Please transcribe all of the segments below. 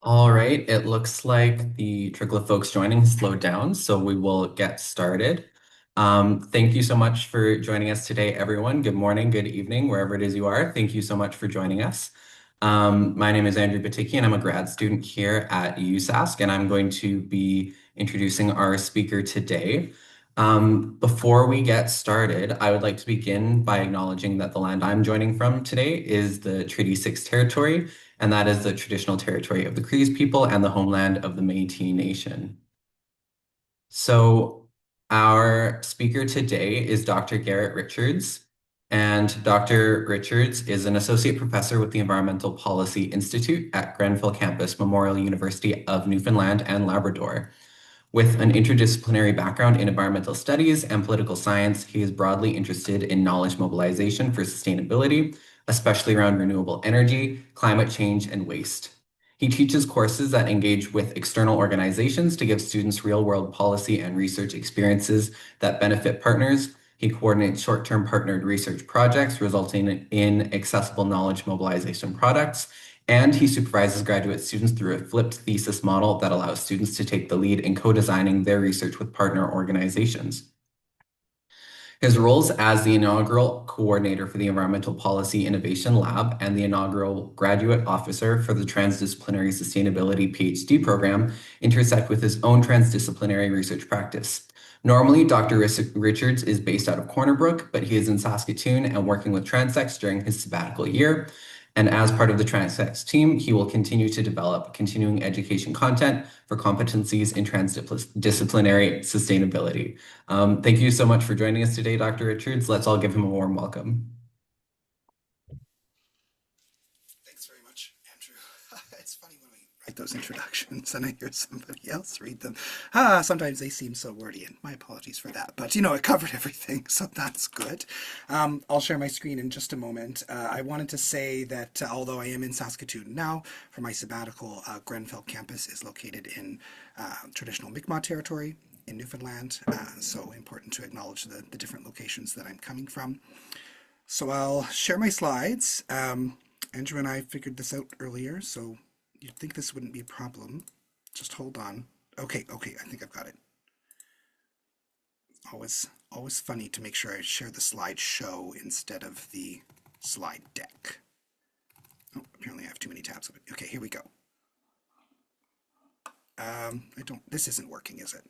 All right, it looks like the trickle of folks joining has slowed down, so we will get started. Thank you so much for joining us today, everyone. Good morning, good evening, wherever it is you are. Thank you so much for joining us. My name is Andrew Batiki, and I'm a grad student here at USask, and I'm going to be introducing our speaker today. Before we get started, I would like to begin by acknowledging that the land I'm joining from today is the Treaty 6 territory, and that is the traditional territory of the Cree people and the homeland of the Métis Nation. So our speaker today is Dr. Garrett Richards, and Dr. Richards is an associate professor with the Environmental Policy Institute at Grenfell Campus, Memorial University of Newfoundland and Labrador. With an interdisciplinary background in environmental studies and political science, he is broadly interested in knowledge mobilization for sustainability, especially around renewable energy, climate change, and waste. He teaches courses that engage with external organizations to give students real-world policy and research experiences that benefit partners. He coordinates short-term partnered research projects resulting in accessible knowledge mobilization products, and he supervises graduate students through a flipped thesis model that allows students to take the lead in co-designing their research with partner organizations. His roles as the inaugural coordinator for the Environmental Policy Innovation Lab and the inaugural graduate officer for the Transdisciplinary Sustainability PhD program intersect with his own transdisciplinary research practice. Normally, Dr. Richards is based out of Corner Brook, but he is in Saskatoon and working with TRANSECTS during his sabbatical year. And as part of the TRANSECTS team, he will continue to develop continuing education content for competencies in transdisciplinary sustainability. Thank you so much for joining us today, Dr. Richards. Let's all give him a warm welcome. Thanks very much, Andrew. It's funny when we write those introductions and I hear somebody else read them. Sometimes they seem so wordy, and my apologies for that. But, it covered everything, so that's good. I'll share my screen in just a moment. I wanted to say that although I am in Saskatoon now for my sabbatical, Grenfell campus is located in traditional Mi'kmaq territory in Newfoundland, so important to acknowledge the different locations that I'm coming from. So I'll share my slides. Andrew and I figured this out earlier, so you'd think this wouldn't be a problem. Just hold on. Okay, I think I've got it. Always funny to make sure I share the slideshow instead of the slide deck. Oh, apparently I have too many tabs of it. Okay, here we go. This isn't working, is it?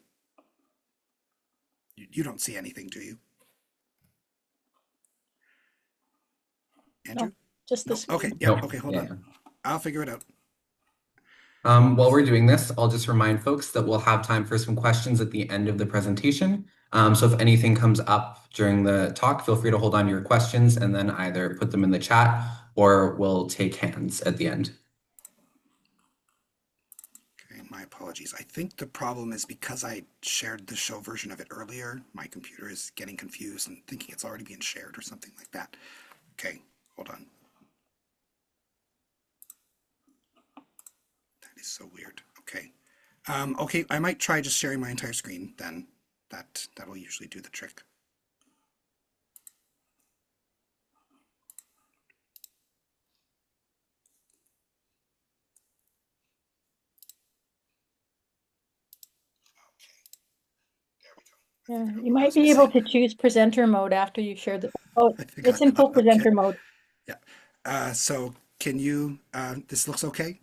You don't see anything, do you? Andrew? No, just No? this. Okay, yeah, Nope. okay, hold on. I'll figure it out. While we're doing this, I'll just remind folks that we'll have time for some questions at the end of the presentation. So if anything comes up during the talk, feel free to hold on to your questions and then either put them in the chat or we'll take hands at the end. Okay, my apologies. I think the problem is because I shared the show version of it earlier, my computer is getting confused and thinking it's already being shared or something like that. Okay, hold on. That is so weird. Okay. Okay, I might try just sharing my entire screen then. That'll usually do the trick. Yeah, you might be able to choose presenter mode after you share the. Oh, it's in full presenter mode. Yeah. So can you? This looks okay.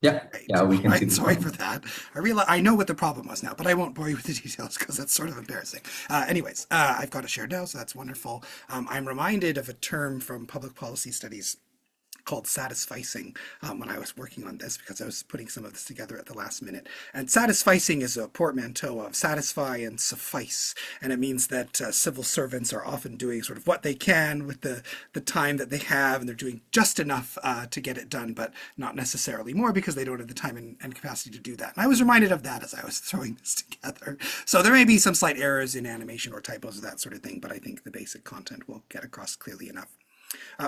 Yeah, yeah, we can see. Sorry for that. I know what the problem was now, but I won't bore you with the details because that's sort of embarrassing. Anyways, I've got it shared now, so that's wonderful. I'm reminded of a term from public policy studies called satisficing when I was working on this because I was putting some of this together at the last minute. And satisficing is a portmanteau of satisfy and suffice. And it means that civil servants are often doing sort of what they can with the time that they have, and they're doing just enough to get it done, but not necessarily more because they don't have the time and capacity to do that. And I was reminded of that as I was throwing this together. So there may be some slight errors in animation or typos or that sort of thing, but I think the basic content will get across clearly enough.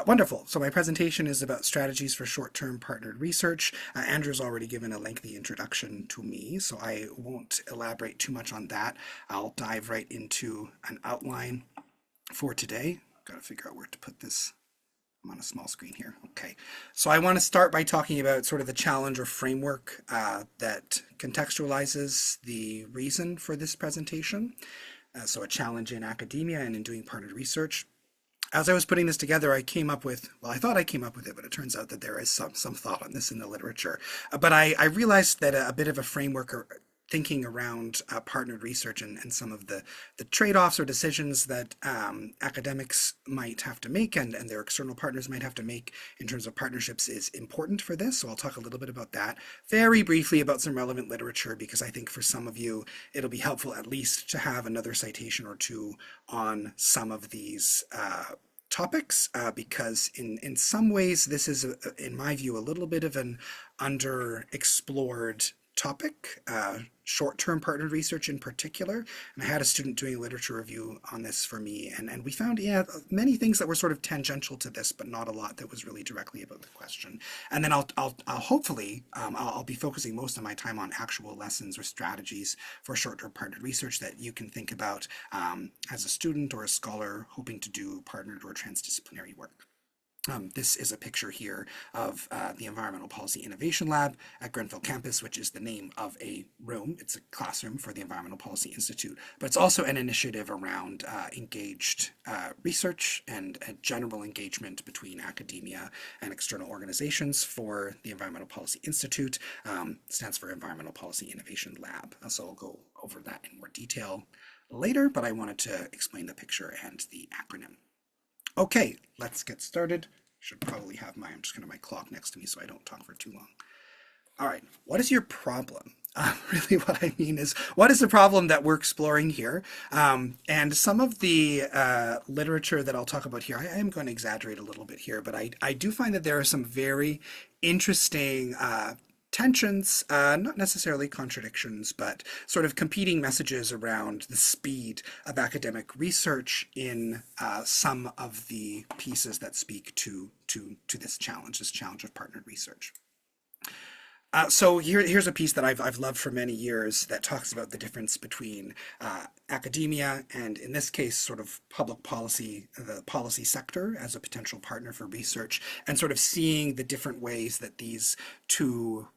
Wonderful. So my presentation is about strategies for short-term partnered research. Andrew's already given a lengthy introduction to me, so I won't elaborate too much on that. I'll dive right into an outline for today. Got to figure out where to put this I'm on a small screen here. Okay. So I want to start by talking about sort of the challenge or framework that contextualizes the reason for this presentation. So a challenge in academia and in doing partnered research. As I was putting this together, I came up with, well, I thought I came up with it, but it turns out that there is some thought on this in the literature. But I realized that a bit of a framework or thinking around partnered research and some of the trade-offs or decisions that academics might have to make and their external partners might have to make in terms of partnerships is important for this. So I'll talk a little bit about that. Very briefly about some relevant literature, because I think for some of you, it'll be helpful at least to have another citation or two on some of these topics, because in some ways this is, in my view, a little bit of an underexplored topic, short-term partnered research in particular. And I had a student doing a literature review on this for me, and we found, yeah, many things that were sort of tangential to this, but not a lot that was really directly about the question. And then I'll hopefully, I'll be focusing most of my time on actual lessons or strategies for short-term partnered research that you can think about as a student or a scholar hoping to do partnered or transdisciplinary work. This is a picture here of the Environmental Policy Innovation Lab at Grenfell campus, which is the name of a room. It's a classroom for the Environmental Policy Institute, but it's also an initiative around engaged research and general engagement between academia and external organizations for the Environmental Policy Institute. Stands for Environmental Policy Innovation Lab. So I'll go over that in more detail later, but I wanted to explain the picture and the acronym. Okay, let's get started. Should probably have I'm just going to my clock next to me so I don't talk for too long. All right, what is your problem? Really what I mean is, what is the problem that we're exploring here? And some of the literature that I'll talk about here, I am going to exaggerate a little bit here, but I do find that there are some very interesting tensions, not necessarily contradictions, but sort of competing messages around the speed of academic research in some of the pieces that speak to this challenge of partnered research. So here's a piece that I've loved for many years that talks about the difference between academia and, in this case, sort of public policy, the policy sector as a potential partner for research, and sort of seeing the different ways that these two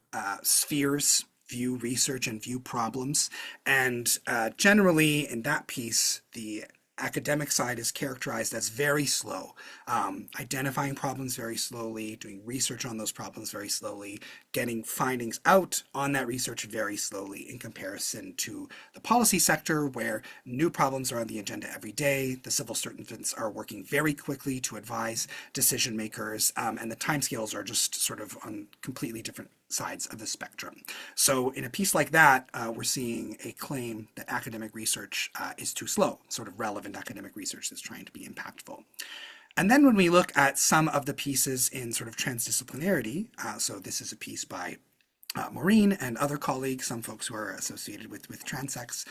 spheres view research and view problems. And generally in that piece, the academic side is characterized as very slow, identifying problems very slowly, doing research on those problems very slowly, getting findings out on that research very slowly, in comparison to the policy sector, where new problems are on the agenda every day. The civil servants are working very quickly to advise decision makers, and the timescales are just sort of on completely different sides of the spectrum. So in a piece like that, we're seeing a claim that academic research is too slow, sort of relevant academic research that's trying to be impactful. And then when we look at some of the pieces in sort of transdisciplinarity, so this is a piece by Maureen and other colleagues, some folks who are associated with TRANSECTS,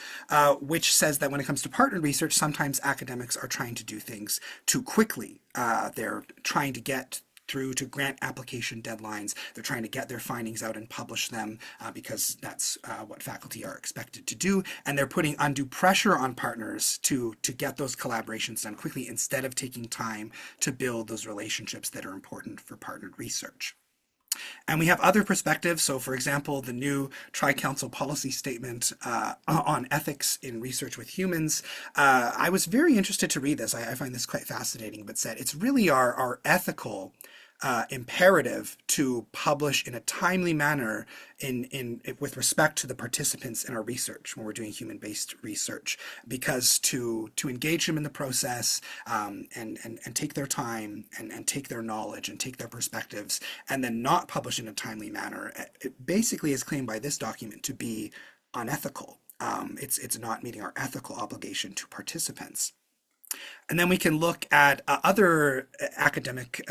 which says that when it comes to partnered research, sometimes academics are trying to do things too quickly. They're trying to get through to grant application deadlines. They're trying to get their findings out and publish them because that's what faculty are expected to do. And they're putting undue pressure on partners to get those collaborations done quickly, instead of taking time to build those relationships that are important for partnered research. And we have other perspectives. So for example, the new Tri-Council policy statement on ethics in research with humans. I was very interested to read this. I find this quite fascinating, but said it's really our ethical imperative to publish in a timely manner with respect to the participants in our research when we're doing human-based research, because to engage them in the process and take their time and take their knowledge and take their perspectives and then not publish in a timely manner, it basically is claimed by this document to be unethical. It's not meeting our ethical obligation to participants. And then we can look at other academic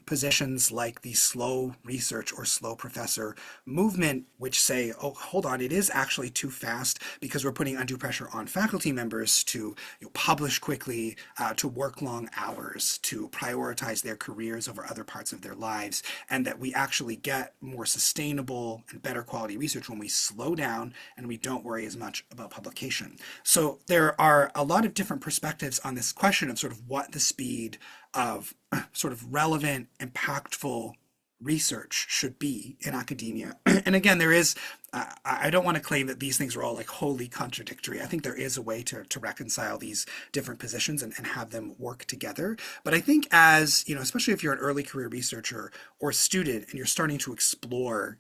positions like the slow research or slow professor movement, which say, oh, hold on, it is actually too fast because we're putting undue pressure on faculty members to publish quickly, to work long hours, to prioritize their careers over other parts of their lives, and that we actually get more sustainable and better quality research when we slow down and we don't worry as much about publication. So there are a lot of different perspectives on this question of sort of what the speed of sort of relevant, impactful research should be in academia. And again, there is, I don't want to claim that these things are all like wholly contradictory. I think there is a way to reconcile these different positions and have them work together. But I think as, you know, especially if you're an early career researcher or student and you're starting to explore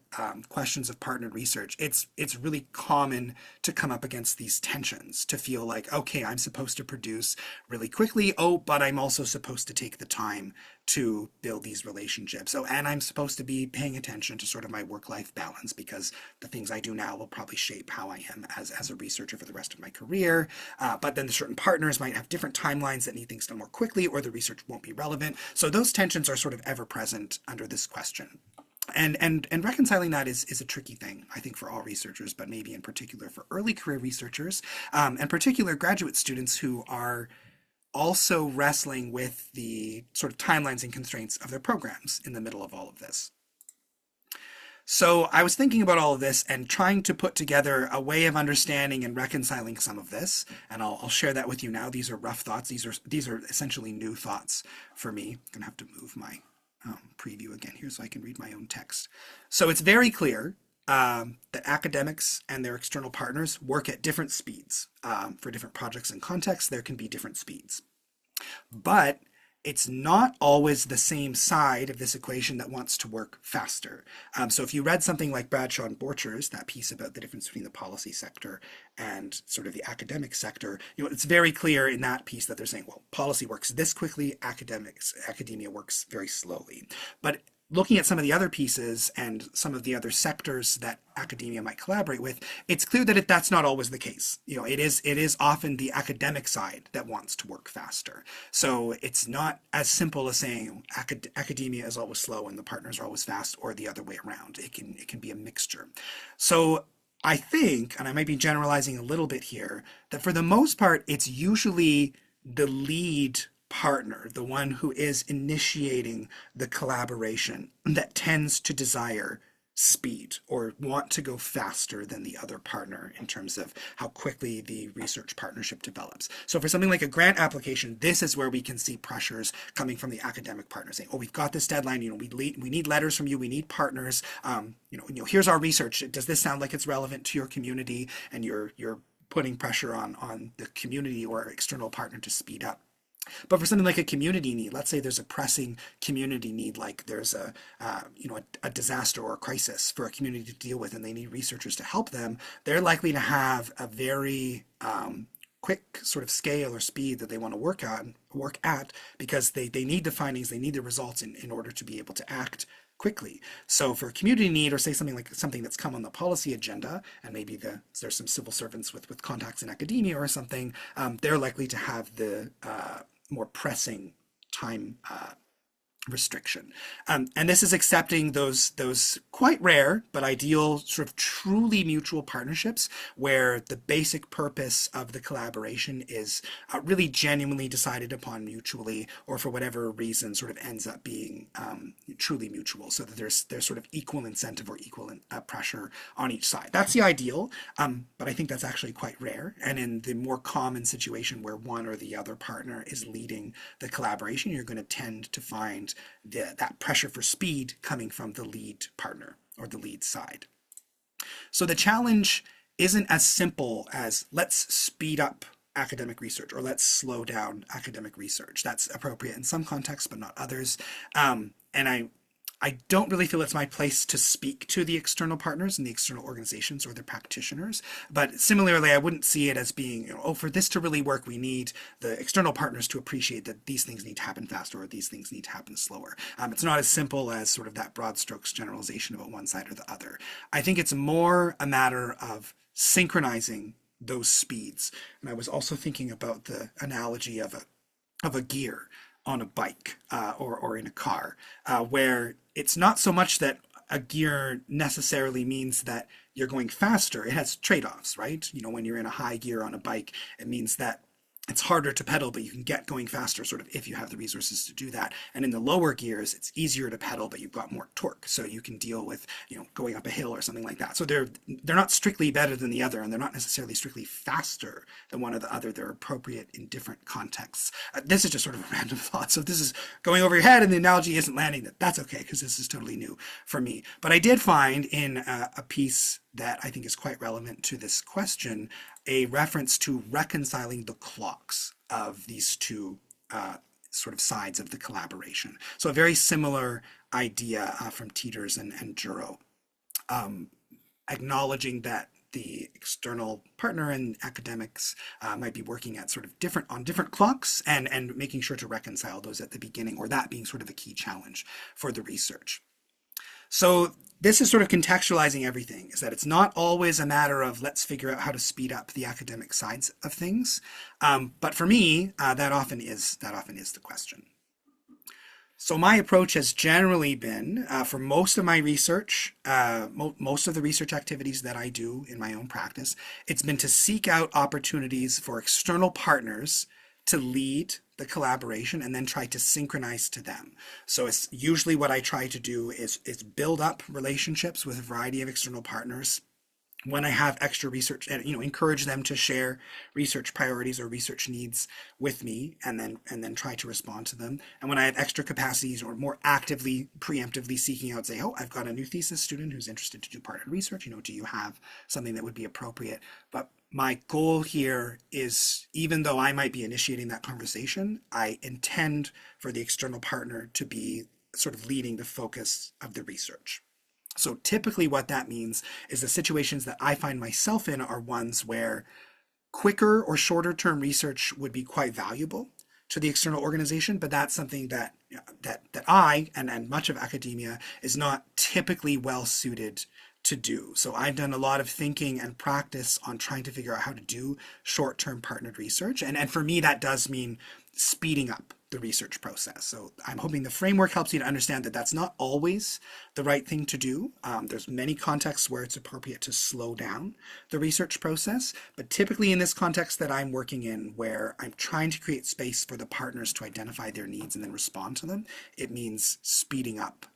questions of partnered research, it's really common to come up against these tensions, to feel like, okay, I'm supposed to produce really quickly. Oh, but I'm also supposed to take the time to build these relationships. So, and I'm supposed to be paying attention to sort of my work-life balance because the things I do now will probably shape how I am as a researcher for the rest of my career. But then the certain partners might have different timelines that need things done more quickly, or the research won't be relevant. So those tensions are sort of ever present under this question. And reconciling that is a tricky thing, I think, for all researchers, but maybe in particular for early career researchers, and particular graduate students who are also wrestling with the sort of timelines and constraints of their programs in the middle of all of this. So I was thinking about all of this and trying to put together a way of understanding and reconciling some of this, and I'll share that with you now. These are rough thoughts. These are essentially new thoughts for me. I'm gonna have to move my preview again here so I can read my own text. So it's very clear that academics and their external partners work at different speeds. For different projects and contexts, there can be different speeds. But it's not always the same side of this equation that wants to work faster. So if you read something like Bradshaw and Borchers, that piece about the difference between the policy sector and sort of the academic sector, you know, it's very clear in that piece that they're saying, well, policy works this quickly, academia works very slowly. But looking at some of the other pieces and some of the other sectors that academia might collaborate with, it's clear that that's not always the case. You know, it is often the academic side that wants to work faster. So it's not as simple as saying academia is always slow and the partners are always fast, or the other way around. It can be a mixture. So I think, and I might be generalizing a little bit here, that for the most part, it's usually the lead partner, the one who is initiating the collaboration, that tends to desire speed or want to go faster than the other partner in terms of how quickly the research partnership develops. So for something like a grant application, this is where we can see pressures coming from the academic partner saying, oh, we've got this deadline, you know, we need letters from you, we need partners, you know, here's our research. Does this sound like it's relevant to your community? And you're putting pressure on the community or external partner to speed up. But for something like a community need, let's say there's a pressing community need, like there's a disaster or a crisis for a community to deal with, and they need researchers to help them, they're likely to have a very quick sort of scale or speed that they want to work at because they need the findings, they need the results in order to be able to act quickly. So for a community need, or say something that's come on the policy agenda, and maybe there's some civil servants with contacts in academia or something, they're likely to have the more pressing time restriction. And this is accepting those quite rare but ideal sort of truly mutual partnerships where the basic purpose of the collaboration is really genuinely decided upon mutually, or for whatever reason sort of ends up being truly mutual, so that there's sort of equal incentive or equal pressure on each side. That's the ideal, but I think that's actually quite rare. And in the more common situation where one or the other partner is leading the collaboration, you're going to tend to find that pressure for speed coming from the lead partner or the lead side. So the challenge isn't as simple as let's speed up academic research or let's slow down academic research. That's appropriate in some contexts, but not others. And I don't really feel it's my place to speak to the external partners and the external organizations or their practitioners. But similarly, I wouldn't see it as being, you know, oh, for this to really work, we need the external partners to appreciate that these things need to happen faster or these things need to happen slower. It's not as simple as sort of that broad strokes generalization about one side or the other. I think it's more a matter of synchronizing those speeds. And I was also thinking about the analogy of a gear on a bike or in a car, where it's not so much that a gear necessarily means that you're going faster. It has trade-offs, right? You know, when you're in a high gear on a bike, it means that it's harder to pedal, but you can get going faster sort of if you have the resources to do that. And in the lower gears, it's easier to pedal, but you've got more torque. So you can deal with, going up a hill or something like that. So they're not strictly better than the other, and they're not necessarily strictly faster than one or the other. They're appropriate in different contexts. This is just sort of a random thought. So if this is going over your head and the analogy isn't landing, that's okay, because this is totally new for me. But I did find in a piece that I think is quite relevant to this question, a reference to reconciling the clocks of these two sort of sides of the collaboration. So a very similar idea from Teeters and Juro, acknowledging that the external partner and academics might be working at sort of different clocks, and making sure to reconcile those at the beginning, or that being sort of a key challenge for the research. So this is sort of contextualizing everything, is that it's not always a matter of let's figure out how to speed up the academic sides of things. But for me, that often is the question. So my approach has generally been, for most of my research, most of the research activities that I do in my own practice, it's been to seek out opportunities for external partners to lead the collaboration and then try to synchronize to them. So it's usually what I try to do is build up relationships with a variety of external partners. When I have extra research, and encourage them to share research priorities or research needs with me, and then try to respond to them. And when I have extra capacities, or more actively, preemptively seeking out, say, oh, I've got a new thesis student who's interested to do partnered research. Do you have something that would be appropriate? But my goal here is, even though I might be initiating that conversation, I intend for the external partner to be sort of leading the focus of the research. So typically what that means is the situations that I find myself in are ones where quicker or shorter term research would be quite valuable to the external organization, but that's something that I and much of academia is not typically well suited to do. So I've done a lot of thinking and practice on trying to figure out how to do short-term partnered research. And for me, that does mean speeding up the research process. So I'm hoping the framework helps you to understand that that's not always the right thing to do. There's many contexts where it's appropriate to slow down the research process, but typically in this context that I'm working in, where I'm trying to create space for the partners to identify their needs and then respond to them, it means speeding up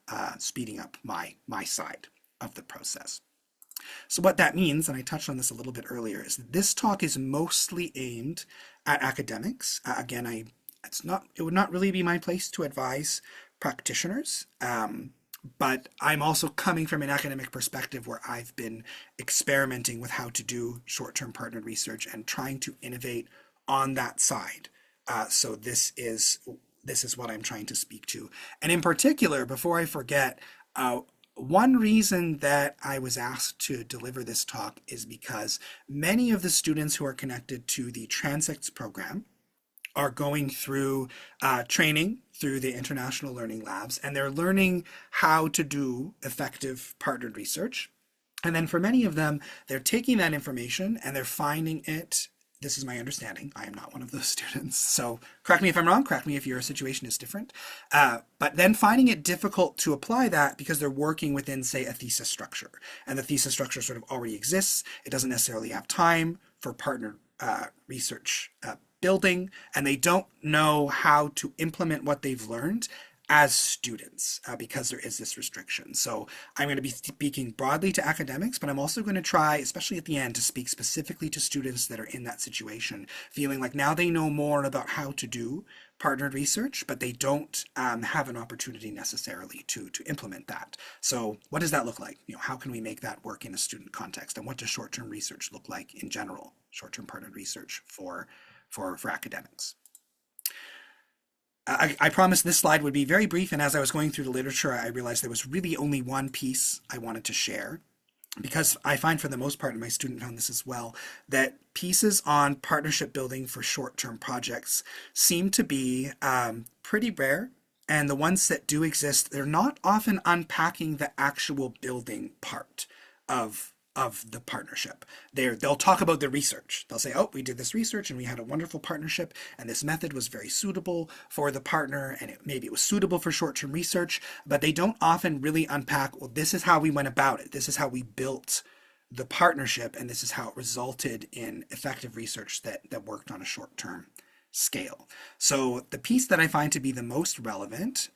my side of the process. So what that means, and I touched on this a little bit earlier, is that this talk is mostly aimed at academics. Again, it would not really be my place to advise practitioners, but I'm also coming from an academic perspective where I've been experimenting with how to do short-term partnered research and trying to innovate on that side. So this is what I'm trying to speak to. And in particular, before I forget, one reason that I was asked to deliver this talk is because many of the students who are connected to the TRANSECTS program are going through training through the International Learning Labs, and they're learning how to do effective partnered research. And then for many of them, they're taking that information and they're finding it, this is my understanding, I am not one of those students, so correct me if I'm wrong, correct me if your situation is different, but then finding it difficult to apply that because they're working within, say, a thesis structure, and the thesis structure sort of already exists. It doesn't necessarily have time for partnered research building, and they don't know how to implement what they've learned as students because there is this restriction. So I'm going to be speaking broadly to academics, but I'm also going to try, especially at the end, to speak specifically to students that are in that situation, feeling like now they know more about how to do partnered research, but they don't have an opportunity necessarily to implement that. So what does that look like? How can we make that work in a student context? And what does short-term research look like in general, short-term partnered research for academics? I promised this slide would be very brief, and as I was going through the literature, I realized there was really only one piece I wanted to share, because I find for the most part, and my student found this as well, that pieces on partnership building for short-term projects seem to be pretty rare, and the ones that do exist, they're not often unpacking the actual building part of the partnership. They'll talk about the research. They'll say, oh, we did this research and we had a wonderful partnership and this method was very suitable for the partner, and maybe it was suitable for short-term research, but they don't often really unpack, well, this is how we went about it. This is how we built the partnership, and this is how it resulted in effective research that worked on a short-term scale. So the piece that I find to be the most relevant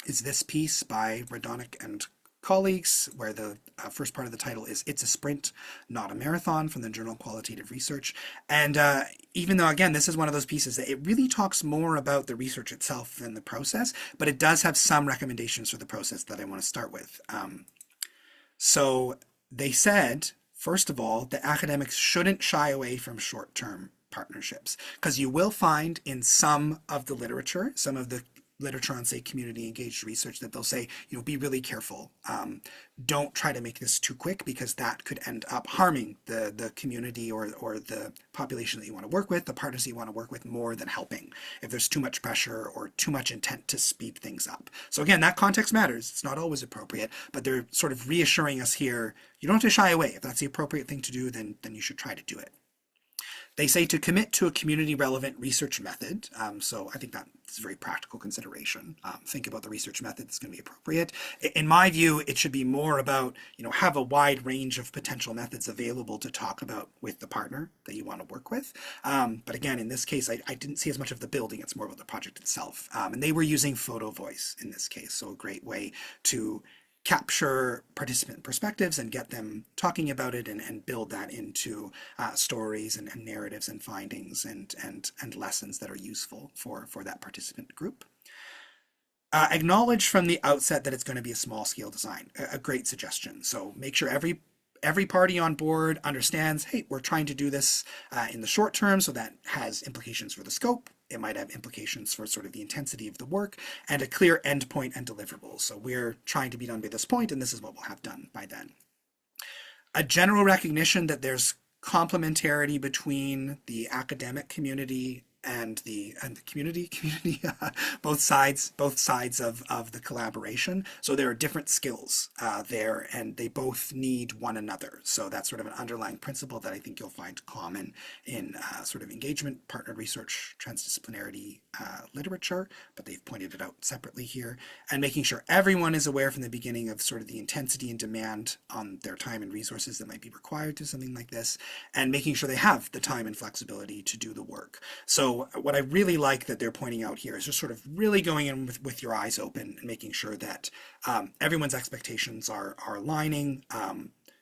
is this piece by Radonic and colleagues, where the first part of the title is "It's a Sprint, Not a Marathon" from the Journal of Qualitative Research. And even though, again, this is one of those pieces that it really talks more about the research itself than the process, but it does have some recommendations for the process that I want to start with. So they said, first of all, that academics shouldn't shy away from short-term partnerships, because you will find in some of the literature, some of the literature on, say, community engaged research, that they'll say, be really careful. Don't try to make this too quick, because that could end up harming the community or the population that you want to work with, the partners that you want to work with, more than helping, if there's too much pressure or too much intent to speed things up. So again, that context matters. It's not always appropriate, but they're sort of reassuring us here, you don't have to shy away. If that's the appropriate thing to do, then you should try to do it. They say to commit to a community relevant research method. So I think that's a very practical consideration. Think about the research method that's going to be appropriate. In my view, it should be more about, have a wide range of potential methods available to talk about with the partner that you want to work with. But again, in this case, I didn't see as much of the building. It's more about the project itself. And they were using photo voice in this case. So a great way to capture participant perspectives and get them talking about it, and build that into stories and narratives and findings and lessons that are useful for that participant group. Acknowledge from the outset that it's going to be a small scale design. A great suggestion. So make sure every party on board understands, hey, we're trying to do this in the short term, so that has implications for the scope. It might have implications for sort of the intensity of the work, and a clear endpoint and deliverables. So we're trying to be done by this point, and this is what we'll have done by then. A general recognition that there's complementarity between the academic community and the community, both sides of the collaboration. So there are different skills there, and they both need one another. So that's sort of an underlying principle that I think you'll find common in sort of engagement, partnered research, transdisciplinarity literature, but they've pointed it out separately here. And making sure everyone is aware from the beginning of sort of the intensity and demand on their time and resources that might be required to something like this, and making sure they have the time and flexibility to do the work. So what I really like that they're pointing out here is just sort of really going in with your eyes open and making sure that everyone's expectations are aligning.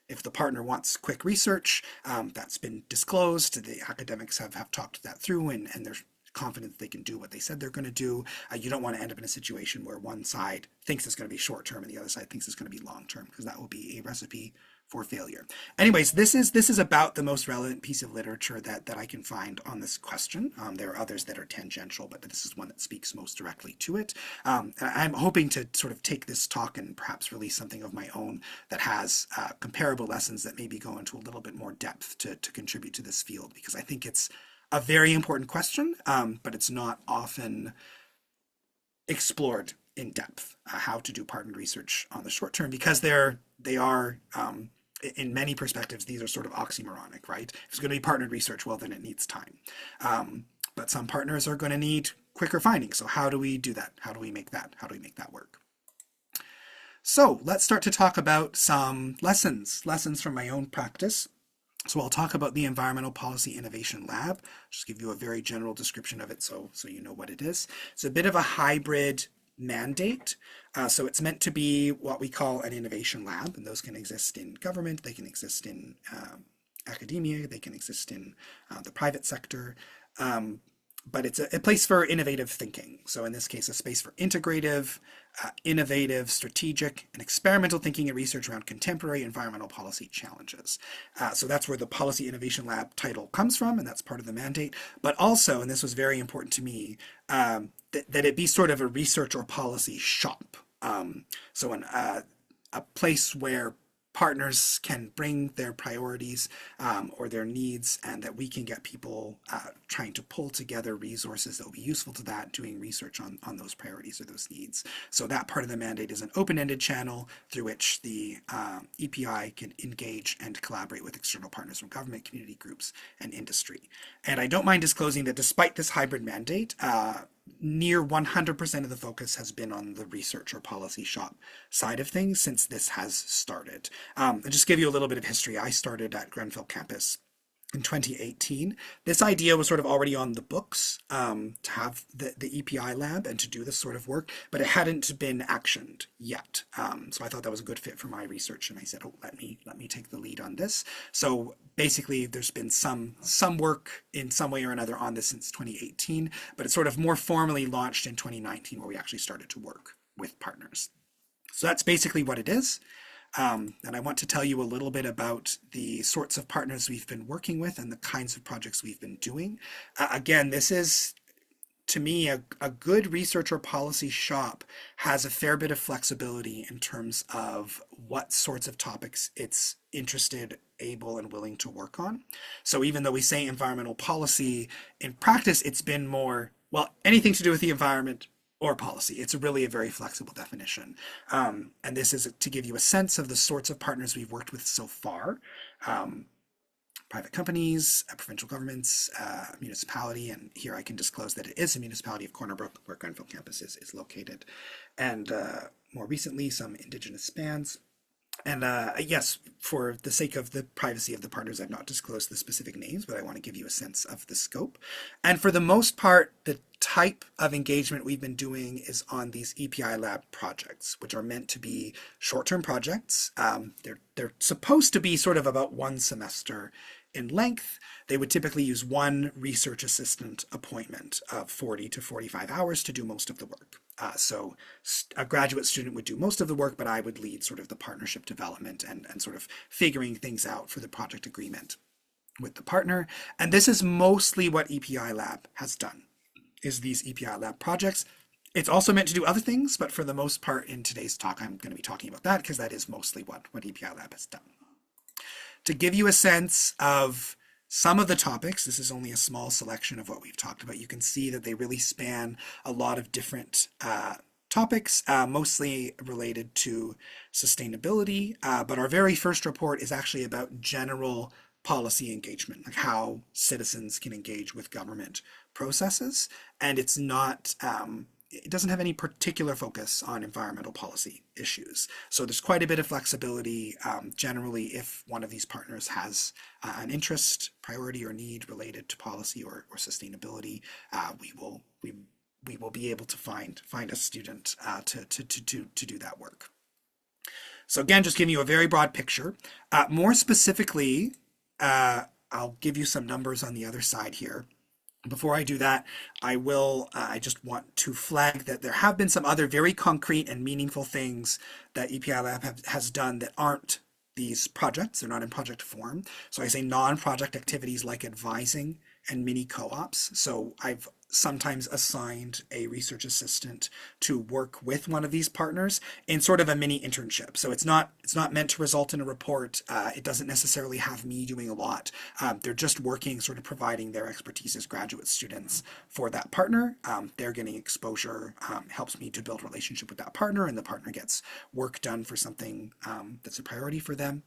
If the partner wants quick research, that's been disclosed. The academics have talked that through, and they're confident they can do what they said they're going to do. You don't want to end up in a situation where one side thinks it's going to be short term and the other side thinks it's going to be long term, because that will be a recipe for failure. Anyways, this is about the most relevant piece of literature that I can find on this question. There are others that are tangential, but this is one that speaks most directly to it. I'm hoping to sort of take this talk and perhaps release something of my own that has comparable lessons that maybe go into a little bit more depth to contribute to this field, because I think it's a very important question, but it's not often explored in depth, how to do partnered research on the short term, because they are in many perspectives, these are sort of oxymoronic, right? If it's going to be partnered research, well, then it needs time. But some partners are going to need quicker findings. So how do we do that? How do we make that work? So let's start to talk about some lessons from my own practice. So I'll talk about the Environmental Policy Innovation Lab. Just give you a very general description of it so you know what it is. It's a bit of a hybrid mandate. So it's meant to be what we call an innovation lab, and those can exist in government, they can exist in academia, they can exist in the private sector, but it's a place for innovative thinking. So in this case, a space for integrative, innovative, strategic, and experimental thinking and research around contemporary environmental policy challenges. So that's where the Policy Innovation Lab title comes from, and that's part of the mandate. But also, and this was very important to me, that it be sort of a research or policy shop. So a place where partners can bring their priorities or their needs, and that we can get people trying to pull together resources that will be useful to that, doing research on those priorities or those needs. So that part of the mandate is an open-ended channel through which the EPI can engage and collaborate with external partners from government, community groups, and industry. And I don't mind disclosing that despite this hybrid mandate, near 100% of the focus has been on the research or policy shop side of things since this has started. I'll just give you a little bit of history. I started at Grenfell campus in 2018. This idea was sort of already on the books, to have the EPI lab and to do this sort of work, but it hadn't been actioned yet. So I thought that was a good fit for my research, and I said, oh, let me take the lead on this. So basically, there's been some work in some way or another on this since 2018, but it's sort of more formally launched in 2019, where we actually started to work with partners. So that's basically what it is. And I want to tell you a little bit about the sorts of partners we've been working with and the kinds of projects we've been doing. Again, this is, to me, a good research or policy shop has a fair bit of flexibility in terms of what sorts of topics it's interested, able, and willing to work on. So even though we say environmental policy, in practice, it's been more, well, anything to do with the environment or policy. It's really a very flexible definition. And this is to give you a sense of the sorts of partners we've worked with so far. Private companies, provincial governments, municipality, and here I can disclose that it is a municipality of Corner Brook, where Grenfell campus is located. And more recently, some Indigenous bands. And yes, for the sake of the privacy of the partners, I've not disclosed the specific names, but I want to give you a sense of the scope. And for the most part, the type of engagement we've been doing is on these EPI lab projects, which are meant to be short-term projects. They're supposed to be sort of about 1 semester in length. They would typically use one research assistant appointment of 40 to 45 hours to do most of the work. So a graduate student would do most of the work, but I would lead sort of the partnership development and sort of figuring things out for the project agreement with the partner. And this is mostly what EPI Lab has done, is these EPI Lab projects. It's also meant to do other things, but for the most part in today's talk, I'm going to be talking about that because that is mostly what EPI Lab has done. To give you a sense of some of the topics, this is only a small selection of what we've talked about. You can see that they really span a lot of different topics, mostly related to sustainability. But our very first report is actually about general policy engagement, like how citizens can engage with government processes. And it's not, it doesn't have any particular focus on environmental policy issues. So there's quite a bit of flexibility. Generally, if one of these partners has an interest, priority, or need related to policy or sustainability, we will be able to find a student to do that work. So again, just giving you a very broad picture. More specifically, I'll give you some numbers on the other side here. Before I do that, I just want to flag that there have been some other very concrete and meaningful things that EPI Lab has done that aren't these projects. They're not in project form. So I say non-project activities like advising and mini co-ops. So I've sometimes assigned a research assistant to work with one of these partners in sort of a mini internship. So it's not meant to result in a report. It doesn't necessarily have me doing a lot. They're just working, sort of providing their expertise as graduate students for that partner. They're getting exposure, helps me to build a relationship with that partner, and the partner gets work done for something that's a priority for them.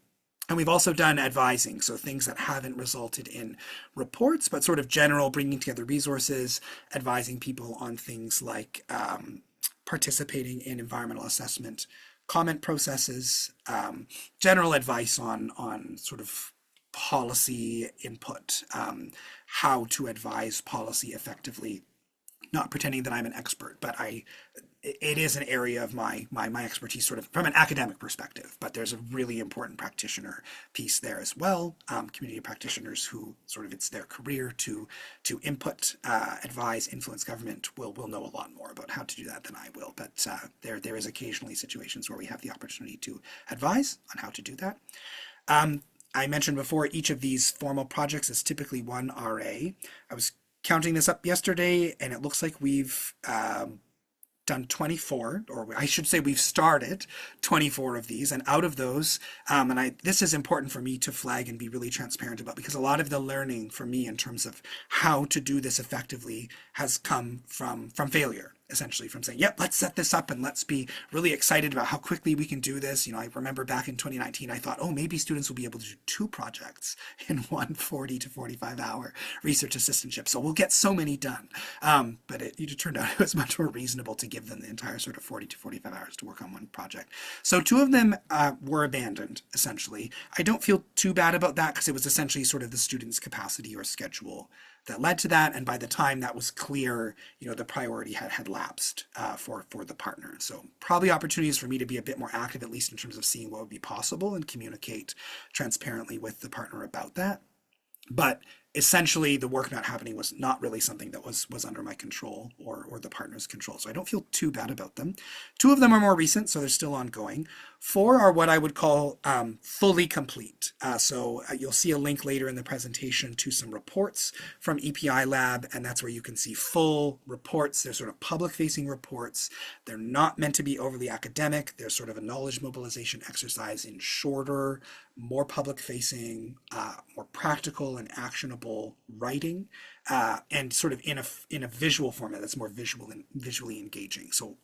And we've also done advising, so things that haven't resulted in reports, but sort of general bringing together resources, advising people on things like participating in environmental assessment, comment processes, general advice on sort of policy input, how to advise policy effectively. Not pretending that I'm an expert, but it is an area of my expertise, sort of from an academic perspective, but there's a really important practitioner piece there as well. Community practitioners who sort of it's their career to input, advise, influence government will know a lot more about how to do that than I will. But there is occasionally situations where we have the opportunity to advise on how to do that. I mentioned before, each of these formal projects is typically 1 RA. I was counting this up yesterday, and it looks like we've done 24, or I should say we've started 24 of these, and out of those, this is important for me to flag and be really transparent about, because a lot of the learning for me in terms of how to do this effectively has come from failure essentially, from saying, yep, let's set this up and let's be really excited about how quickly we can do this. I remember back in 2019, I thought, oh, maybe students will be able to do 2 projects in one 40 to 45 hour research assistantship. So we'll get so many done. But it turned out it was much more reasonable to give them the entire sort of 40 to 45 hours to work on one project. So 2 of them were abandoned, essentially. I don't feel too bad about that because it was essentially sort of the student's capacity or schedule that led to that. And by the time that was clear, the priority had lapsed for the partner. So probably opportunities for me to be a bit more active, at least in terms of seeing what would be possible and communicate transparently with the partner about that. But essentially, the work not happening was not really something that was under my control or the partner's control. So I don't feel too bad about them. 2 of them are more recent, so they're still ongoing. 4 are what I would call fully complete. So you'll see a link later in the presentation to some reports from EPI Lab, and that's where you can see full reports. They're sort of public-facing reports. They're not meant to be overly academic. They're sort of a knowledge mobilization exercise in shorter, more public-facing, more practical and actionable writing, and sort of in a visual format that's more visually engaging. So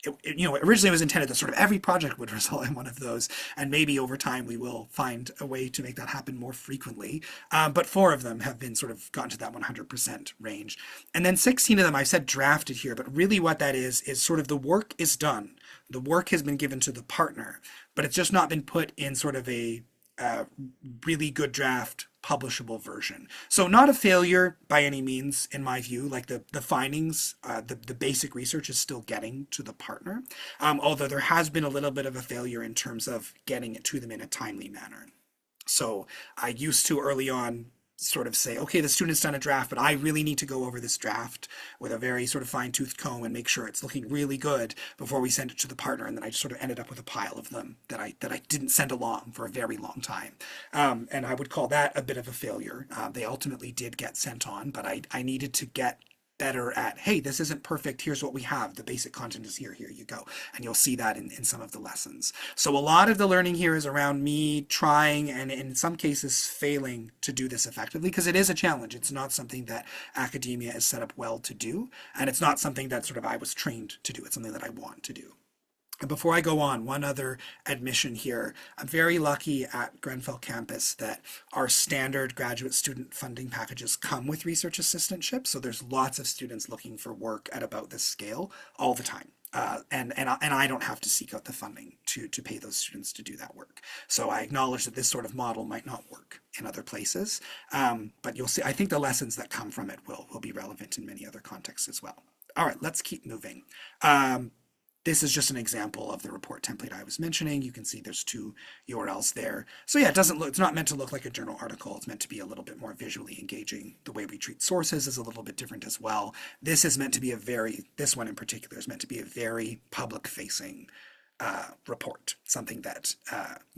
originally it was intended that sort of every project would result in one of those, and maybe over time we will find a way to make that happen more frequently. But 4 of them have been sort of gotten to that 100% range. And then 16 of them, I said drafted here, but really what that is sort of the work is done. The work has been given to the partner, but it's just not been put in sort of a really good draft publishable version. So not a failure by any means, in my view. Like the findings, the basic research is still getting to the partner, although there has been a little bit of a failure in terms of getting it to them in a timely manner. So I used to early on sort of say, okay, the student's done a draft, but I really need to go over this draft with a very sort of fine-tooth comb and make sure it's looking really good before we send it to the partner. And then I just sort of ended up with a pile of them that I didn't send along for a very long time. And I would call that a bit of a failure. They ultimately did get sent on, but I needed to get better at, hey, this isn't perfect, here's what we have, the basic content is here you go. And you'll see that in some of the lessons. So a lot of the learning here is around me trying and in some cases failing to do this effectively, because it is a challenge. It's not something that academia is set up well to do, and it's not something that sort of I was trained to do. It's something that I want to do. And before I go on, one other admission here. I'm very lucky at Grenfell campus that our standard graduate student funding packages come with research assistantship. So there's lots of students looking for work at about this scale all the time. And I don't have to seek out the funding to pay those students to do that work. So I acknowledge that this sort of model might not work in other places, but you'll see, I think the lessons that come from it will be relevant in many other contexts as well. All right, let's keep moving. This is just an example of the report template I was mentioning. You can see there's 2 URLs there. So yeah, it's not meant to look like a journal article. It's meant to be a little bit more visually engaging. The way we treat sources is a little bit different as well. This is meant to be this one in particular is meant to be a very public-facing report, something that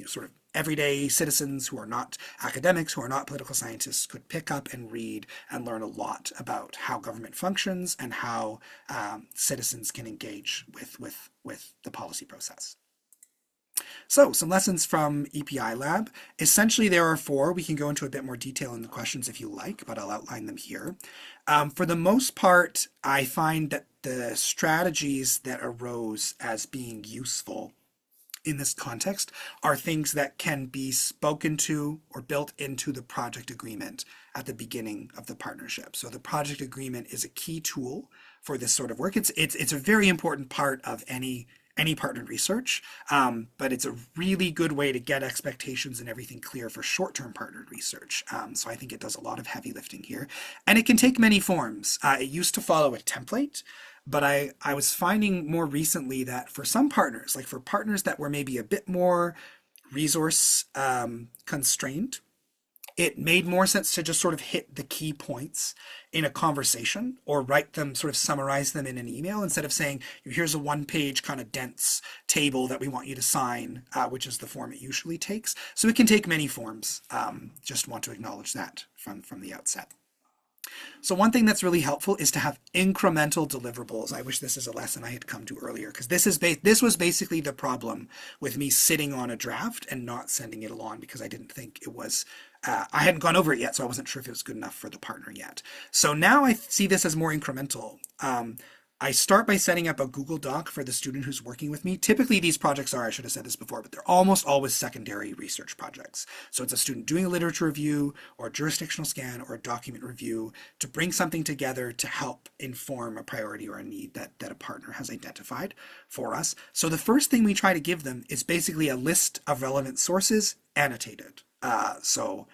sort of everyday citizens who are not academics, who are not political scientists, could pick up and read and learn a lot about how government functions and how citizens can engage with the policy process. So some lessons from EPI Lab. Essentially, there are 4. We can go into a bit more detail in the questions if you like, but I'll outline them here. For the most part, I find that the strategies that arose as being useful in this context are things that can be spoken to or built into the project agreement at the beginning of the partnership. So the project agreement is a key tool for this sort of work. It's a very important part of any partnered research, but it's a really good way to get expectations and everything clear for short-term partnered research. So I think it does a lot of heavy lifting here. And it can take many forms. It used to follow a template, but I was finding more recently that for some partners, like for partners that were maybe a bit more resource constrained, it made more sense to just sort of hit the key points in a conversation or write them, sort of summarize them in an email instead of saying, here's a 1-page kind of dense table that we want you to sign, which is the form it usually takes. So it can take many forms. Just want to acknowledge that from the outset. So one thing that's really helpful is to have incremental deliverables. I wish this is a lesson I had come to earlier, because this was basically the problem with me sitting on a draft and not sending it along, because I didn't think it was, I hadn't gone over it yet, so I wasn't sure if it was good enough for the partner yet. So now I see this as more incremental. I start by setting up a Google Doc for the student who's working with me. Typically, these projects are, I should have said this before, but they're almost always secondary research projects. So it's a student doing a literature review or a jurisdictional scan or a document review to bring something together to help inform a priority or a need that a partner has identified for us. So the first thing we try to give them is basically a list of relevant sources annotated. So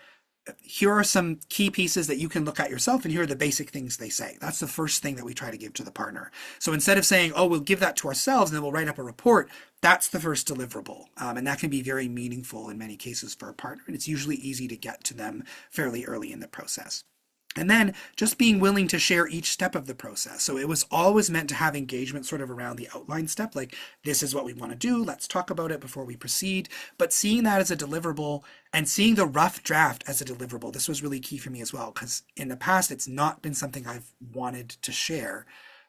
here are some key pieces that you can look at yourself, and here are the basic things they say. That's the first thing that we try to give to the partner. So instead of saying, oh, we'll give that to ourselves and then we'll write up a report, that's the first deliverable. And that can be very meaningful in many cases for a partner, and it's usually easy to get to them fairly early in the process. And then just being willing to share each step of the process. So it was always meant to have engagement sort of around the outline step, like this is what we want to do, let's talk about it before we proceed. But seeing that as a deliverable and seeing the rough draft as a deliverable, this was really key for me as well, because in the past it's not been something I've wanted to share.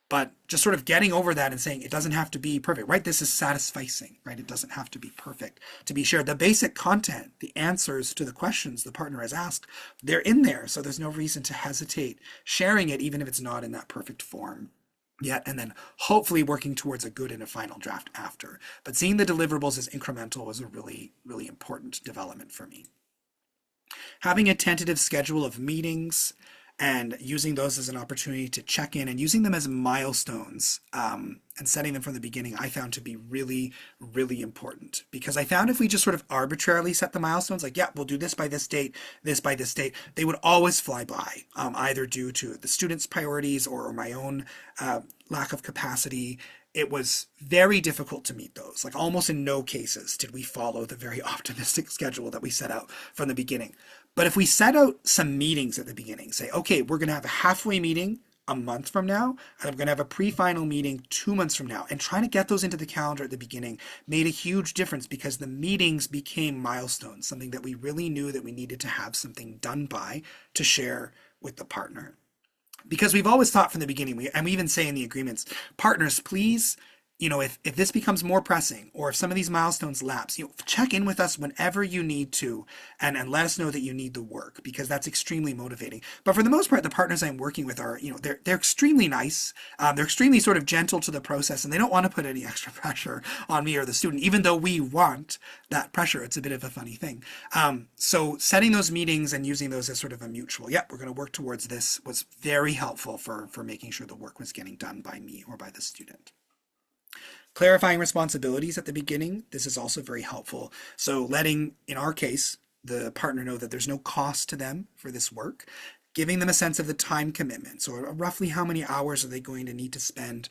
But just sort of getting over that and saying it doesn't have to be perfect, right? This is satisficing, right? It doesn't have to be perfect to be shared. The basic content, the answers to the questions the partner has asked, they're in there. So there's no reason to hesitate sharing it, even if it's not in that perfect form yet, and then hopefully working towards a good and a final draft after. But seeing the deliverables as incremental was a really, really important development for me. Having a tentative schedule of meetings and using those as an opportunity to check in and using them as milestones and setting them from the beginning, I found to be really, really important. Because I found if we just sort of arbitrarily set the milestones, like, yeah, we'll do this by this date, this by this date, they would always fly by, either due to the students' priorities or my own lack of capacity. It was very difficult to meet those. Like almost in no cases did we follow the very optimistic schedule that we set out from the beginning. But if we set out some meetings at the beginning, say, okay, we're going to have a halfway meeting a month from now, and I'm going to have a pre-final meeting 2 months from now, and trying to get those into the calendar at the beginning made a huge difference because the meetings became milestones, something that we really knew that we needed to have something done by to share with the partner. Because we've always thought from the beginning, and we even say in the agreements, partners, please, if this becomes more pressing or if some of these milestones lapse, check in with us whenever you need to and let us know that you need the work, because that's extremely motivating. But for the most part, the partners I'm working with are, they're extremely nice. They're extremely sort of gentle to the process, and they don't want to put any extra pressure on me or the student, even though we want that pressure. It's a bit of a funny thing. So setting those meetings and using those as sort of a mutual, we're going to work towards this, was very helpful for making sure the work was getting done by me or by the student. Clarifying responsibilities at the beginning, this is also very helpful. So letting, in our case, the partner know that there's no cost to them for this work, giving them a sense of the time commitment. So roughly how many hours are they going to need to spend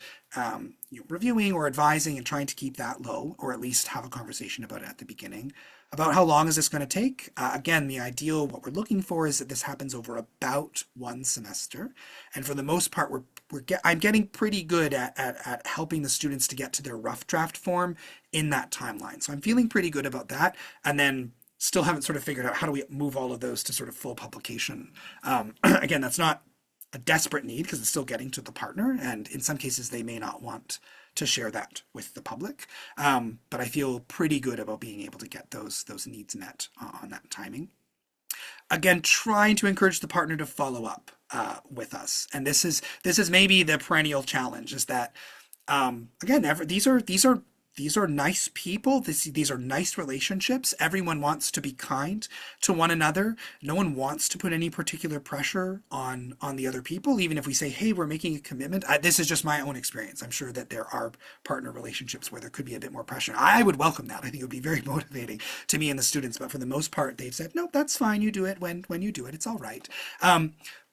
reviewing or advising, and trying to keep that low, or at least have a conversation about it at the beginning. About how long is this going to take? Again, the ideal, what we're looking for is that this happens over about 1 semester. And for the most part, I'm getting pretty good at helping the students to get to their rough draft form in that timeline. So I'm feeling pretty good about that. And then still haven't sort of figured out how do we move all of those to sort of full publication. Again, that's not a desperate need because it's still getting to the partner. And in some cases, they may not want to share that with the public. But I feel pretty good about being able to get those needs met on that timing. Again, trying to encourage the partner to follow up with us. And this is maybe the perennial challenge, is that again, these are nice people. These are nice relationships. Everyone wants to be kind to one another. No one wants to put any particular pressure on the other people, even if we say, hey, we're making a commitment. This is just my own experience. I'm sure that there are partner relationships where there could be a bit more pressure. I would welcome that. I think it would be very motivating to me and the students. But for the most part, they've said, no, that's fine. You do it when you do it. It's all right.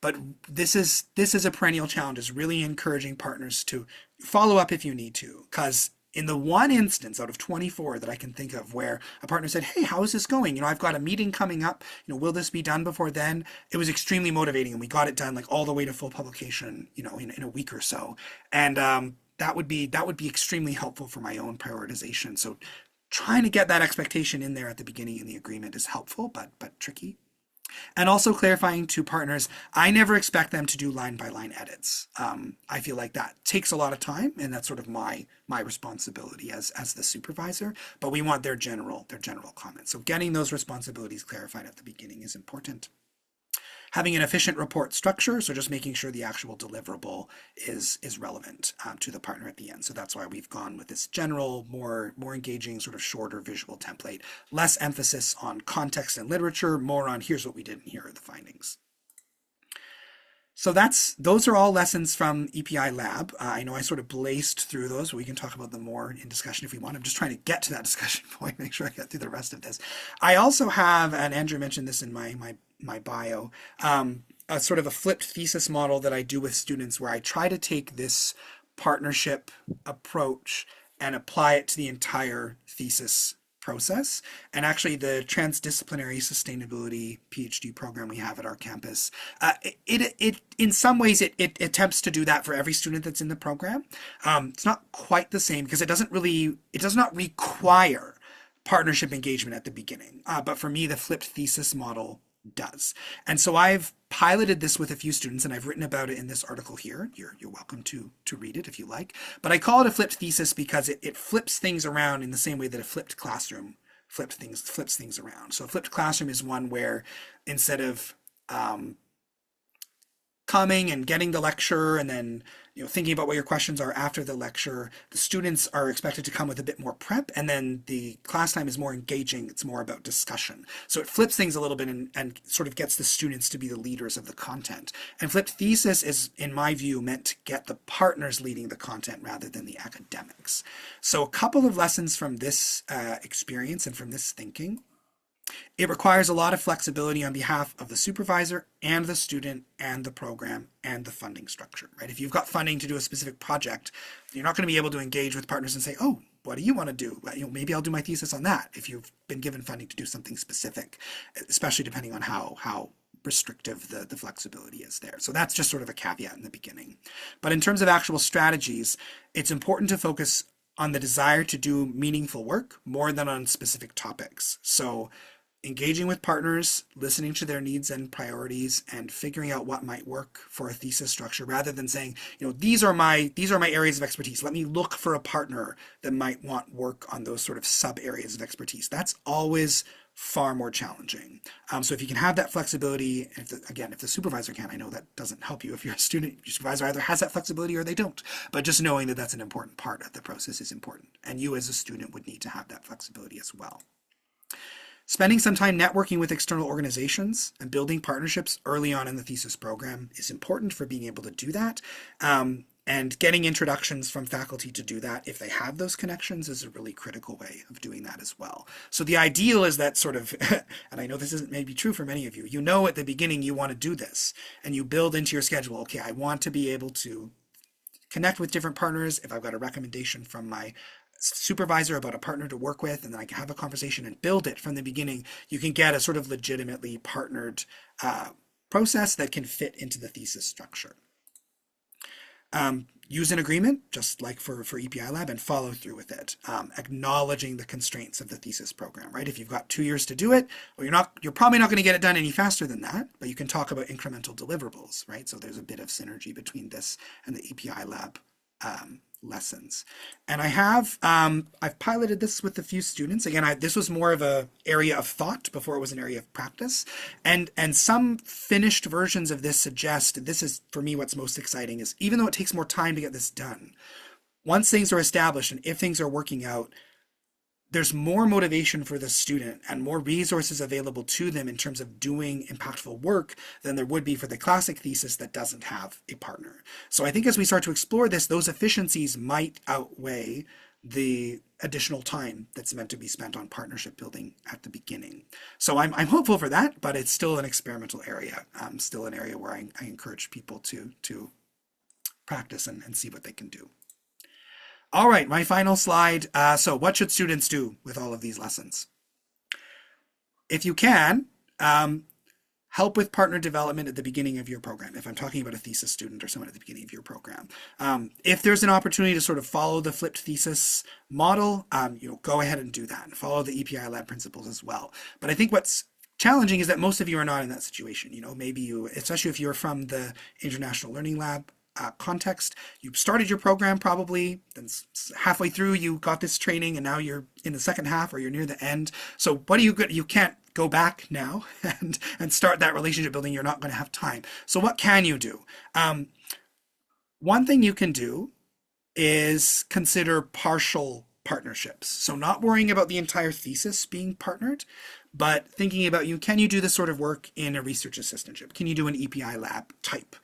But this is a perennial challenge, is really encouraging partners to follow up if you need to, because in the one instance out of 24 that I can think of where a partner said, hey, how is this going? I've got a meeting coming up. Will this be done before then? It was extremely motivating, and we got it done like all the way to full publication, in a week or so. And that would be extremely helpful for my own prioritization. So trying to get that expectation in there at the beginning in the agreement is helpful, but tricky. And also clarifying to partners, I never expect them to do line-by-line edits. I feel like that takes a lot of time, and that's sort of my responsibility as the supervisor. But we want their general comments. So getting those responsibilities clarified at the beginning is important. Having an efficient report structure, so just making sure the actual deliverable is relevant to the partner at the end. So that's why we've gone with this general, more engaging, sort of shorter visual template. Less emphasis on context and literature, more on here's what we did and here are the findings. So those are all lessons from EPI Lab. I know I sort of blazed through those, but we can talk about them more in discussion if we want. I'm just trying to get to that discussion point, make sure I get through the rest of this. I also have, and Andrew mentioned this in my bio, a sort of a flipped thesis model that I do with students where I try to take this partnership approach and apply it to the entire thesis process. And actually the transdisciplinary sustainability PhD program we have at our campus, it in some ways it attempts to do that for every student that's in the program. It's not quite the same because it does not require partnership engagement at the beginning. But for me, the flipped thesis model does. And so I've piloted this with a few students and I've written about it in this article here. You're welcome to read it if you like. But I call it a flipped thesis because it flips things around in the same way that a flipped classroom flips things around. So a flipped classroom is one where instead of coming and getting the lecture and then thinking about what your questions are after the lecture, the students are expected to come with a bit more prep, and then the class time is more engaging. It's more about discussion. So it flips things a little bit and sort of gets the students to be the leaders of the content. And flipped thesis is, in my view, meant to get the partners leading the content rather than the academics. So a couple of lessons from this experience and from this thinking. It requires a lot of flexibility on behalf of the supervisor and the student and the program and the funding structure, right? If you've got funding to do a specific project, you're not going to be able to engage with partners and say, oh, what do you want to do? Maybe I'll do my thesis on that if you've been given funding to do something specific, especially depending on how restrictive the flexibility is there. So that's just sort of a caveat in the beginning. But in terms of actual strategies, it's important to focus on the desire to do meaningful work more than on specific topics. So engaging with partners, listening to their needs and priorities, and figuring out what might work for a thesis structure rather than saying, these are my areas of expertise. Let me look for a partner that might want work on those sort of sub areas of expertise. That's always far more challenging. So if you can have that flexibility, if the supervisor can, I know that doesn't help you if you're a student, your supervisor either has that flexibility or they don't, but just knowing that that's an important part of the process is important. And you as a student would need to have that flexibility as well. Spending some time networking with external organizations and building partnerships early on in the thesis program is important for being able to do that. And getting introductions from faculty to do that, if they have those connections, is a really critical way of doing that as well. So the ideal is that sort of, and I know this isn't maybe true for many of you, at the beginning you want to do this, and you build into your schedule, okay, I want to be able to connect with different partners. If I've got a recommendation from my supervisor about a partner to work with, and then I can have a conversation and build it from the beginning, you can get a sort of legitimately partnered process that can fit into the thesis structure. Use an agreement, just like for EPI Lab, and follow through with it, acknowledging the constraints of the thesis program, right? If you've got 2 years to do it, well, you're probably not going to get it done any faster than that, but you can talk about incremental deliverables, right? So there's a bit of synergy between this and the EPI Lab lessons. And I've piloted this with a few students. Again, this was more of a area of thought before it was an area of practice. And some finished versions of this suggest, this is for me what's most exciting, is even though it takes more time to get this done, once things are established and if things are working out, there's more motivation for the student and more resources available to them in terms of doing impactful work than there would be for the classic thesis that doesn't have a partner. So I think as we start to explore this, those efficiencies might outweigh the additional time that's meant to be spent on partnership building at the beginning. So I'm hopeful for that, but it's still an experimental area, still an area where I encourage people to practice and see what they can do. All right, my final slide. So what should students do with all of these lessons? If you can, help with partner development at the beginning of your program, if I'm talking about a thesis student or someone at the beginning of your program. If there's an opportunity to sort of follow the flipped thesis model, go ahead and do that and follow the EPI Lab principles as well. But I think what's challenging is that most of you are not in that situation. Maybe you, especially if you're from the International Learning Lab context, you started your program probably, then halfway through you got this training and now you're in the second half or you're near the end. So what do you can't go back now and start that relationship building. You're not going to have time. So what can you do? One thing you can do is consider partial partnerships. So not worrying about the entire thesis being partnered, but thinking about can you do this sort of work in a research assistantship? Can you do an EPI lab type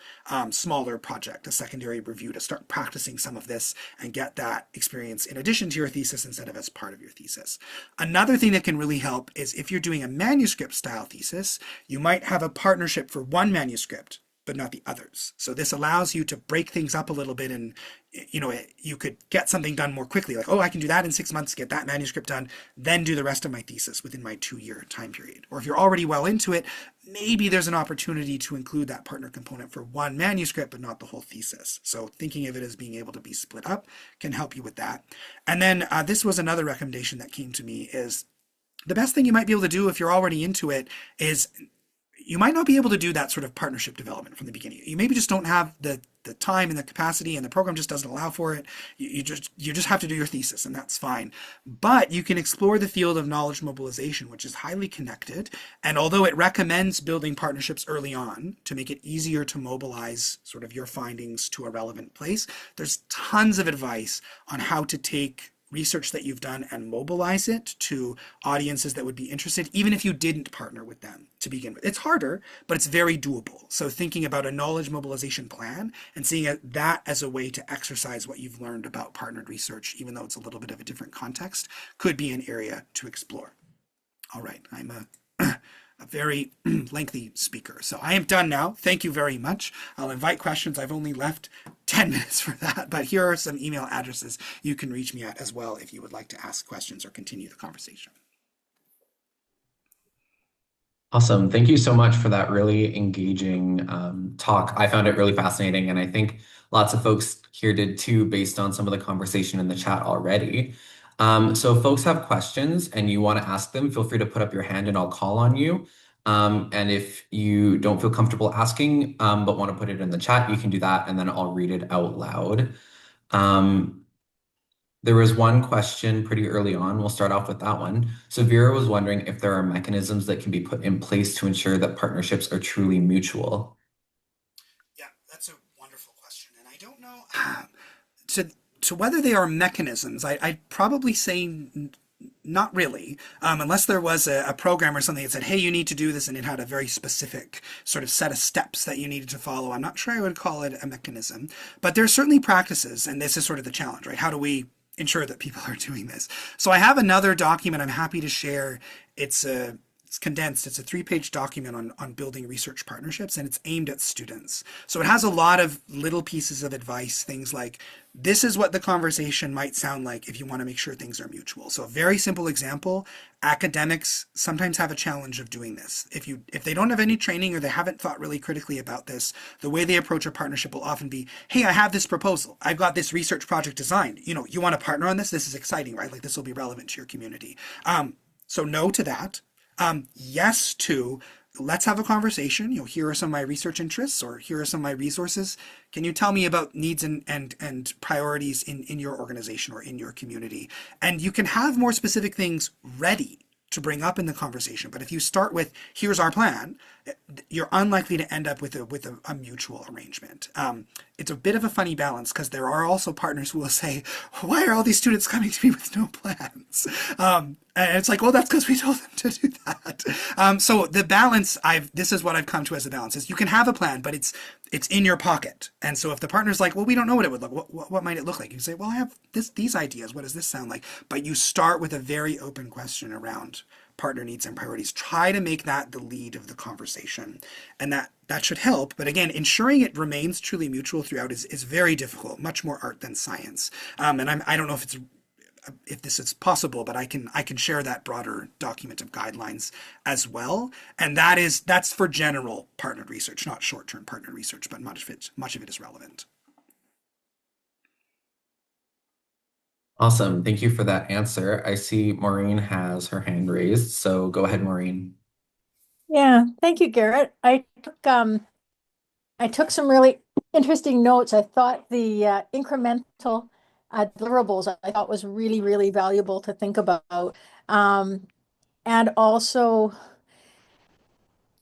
smaller project, a secondary review to start practicing some of this and get that experience in addition to your thesis instead of as part of your thesis? Another thing that can really help is if you're doing a manuscript style thesis, you might have a partnership for one manuscript but not the others. So this allows you to break things up a little bit, and you could get something done more quickly. Like, oh, I can do that in 6 months, get that manuscript done, then do the rest of my thesis within my 2-year time period. Or if you're already well into it, maybe there's an opportunity to include that partner component for one manuscript, but not the whole thesis. So thinking of it as being able to be split up can help you with that. And then this was another recommendation that came to me is the best thing you might be able to do if you're already into it is you might not be able to do that sort of partnership development from the beginning. You maybe just don't have the time and the capacity, and the program just doesn't allow for it. You just have to do your thesis, and that's fine. But you can explore the field of knowledge mobilization, which is highly connected. And although it recommends building partnerships early on to make it easier to mobilize sort of your findings to a relevant place, there's tons of advice on how to take research that you've done and mobilize it to audiences that would be interested, even if you didn't partner with them to begin with. It's harder, but it's very doable. So thinking about a knowledge mobilization plan and seeing that as a way to exercise what you've learned about partnered research, even though it's a little bit of a different context, could be an area to explore. All right, I'm a very lengthy speaker. So I am done now. Thank you very much. I'll invite questions. I've only left 10 minutes for that, but here are some email addresses you can reach me at as well if you would like to ask questions or continue the conversation. Awesome. Thank you so much for that really engaging talk. I found it really fascinating, and I think lots of folks here did too, based on some of the conversation in the chat already. So if folks have questions and you want to ask them, feel free to put up your hand and I'll call on you. And if you don't feel comfortable asking, but want to put it in the chat, you can do that, and then I'll read it out loud. There was one question pretty early on. We'll start off with that one. So Vera was wondering if there are mechanisms that can be put in place to ensure that partnerships are truly mutual. Yeah, that's a wonderful question. And I don't know to whether they are mechanisms. I'd probably say not really, unless there was a program or something that said, hey, you need to do this, and it had a very specific sort of set of steps that you needed to follow. I'm not sure I would call it a mechanism, but there are certainly practices, and this is sort of the challenge, right? How do we ensure that people are doing this? So I have another document I'm happy to share. It's condensed. It's a 3-page document on building research partnerships, and it's aimed at students. So it has a lot of little pieces of advice, things like, this is what the conversation might sound like if you want to make sure things are mutual. So a very simple example, academics sometimes have a challenge of doing this. If they don't have any training or they haven't thought really critically about this, the way they approach a partnership will often be, hey, I have this proposal. I've got this research project designed. You want to partner on this? This is exciting, right? Like, this will be relevant to your community. So no to that. Yes to, let's have a conversation. Here are some of my research interests, or here are some of my resources. Can you tell me about needs and priorities in your organization or in your community? And you can have more specific things ready to bring up in the conversation. But if you start with, here's our plan, you're unlikely to end up with a mutual arrangement. It's a bit of a funny balance, because there are also partners who will say, why are all these students coming to me with no plans? And it's like, well, that's because we told them to do that. So the balance, this is what I've come to as a balance, is you can have a plan, but it's in your pocket. And so if the partner's like, well, we don't know what it would look, what might it look like? You say, well, I have these ideas. What does this sound like? But you start with a very open question around partner needs and priorities. Try to make that the lead of the conversation, and that should help. But again, ensuring it remains truly mutual throughout is very difficult, much more art than science. And I don't know if this is possible, but I can share that broader document of guidelines as well. And that's for general partnered research, not short-term partnered research, but much of it is relevant. Awesome. Thank you for that answer. I see Maureen has her hand raised, so go ahead, Maureen. Yeah, thank you, Garrett. I took some really interesting notes. I thought the incremental deliverables I thought was really, really valuable to think about. And also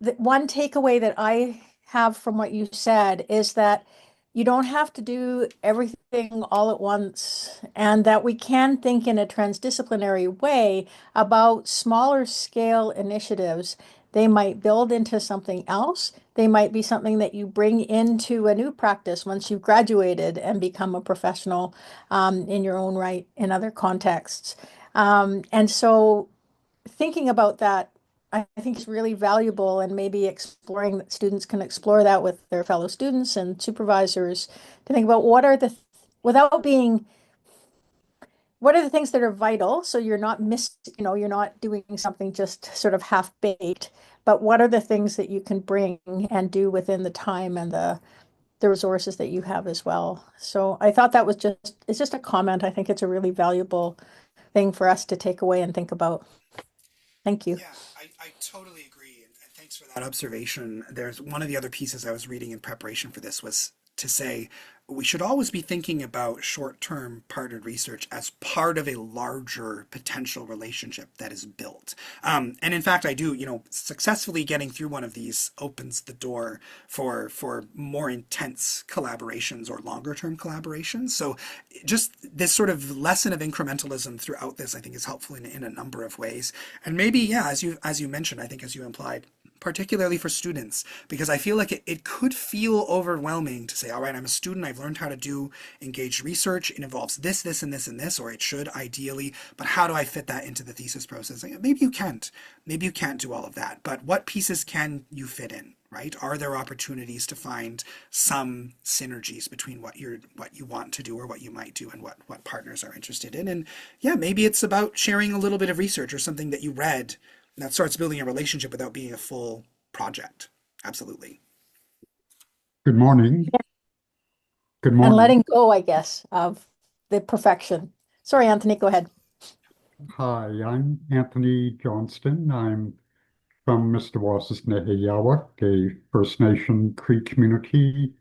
the one takeaway that I have from what you said is that you don't have to do everything all at once, and that we can think in a transdisciplinary way about smaller scale initiatives. They might build into something else. They might be something that you bring into a new practice once you've graduated and become a professional in your own right in other contexts. And so thinking about that, I think is really valuable, and maybe exploring that students can explore that with their fellow students and supervisors to think about without being, what are the things that are vital? So you're not you're not doing something just sort of half baked, but what are the things that you can bring and do within the time and the resources that you have as well. So I thought that was it's just a comment. I think it's a really valuable thing for us to take away and think about. Thank you. Yeah, I totally agree, and thanks for that observation. There's one of the other pieces I was reading in preparation for this was to say we should always be thinking about short-term partnered research as part of a larger potential relationship that is built. And in fact, I do, successfully getting through one of these opens the door for more intense collaborations or longer-term collaborations. So just this sort of lesson of incrementalism throughout this, I think, is helpful in a number of ways. And maybe, yeah, as you mentioned, I think as you implied, particularly for students, because I feel like it could feel overwhelming to say, all right, I'm a student, I've learned how to do engaged research, it involves this, this, and this, and this, or it should ideally, but how do I fit that into the thesis process? Maybe you can't. Maybe you can't do all of that, but what pieces can you fit in? Right? Are there opportunities to find some synergies between what you want to do or what you might do and what partners are interested in? And yeah, maybe it's about sharing a little bit of research or something that you read that starts building a relationship without being a full project. Absolutely. Good morning. Good And morning. letting go, I guess, of the perfection. Sorry, Anthony, go ahead. Hi, I'm Anthony Johnston. I'm from Mr. Wassesnehiyawa, a First Nation Cree community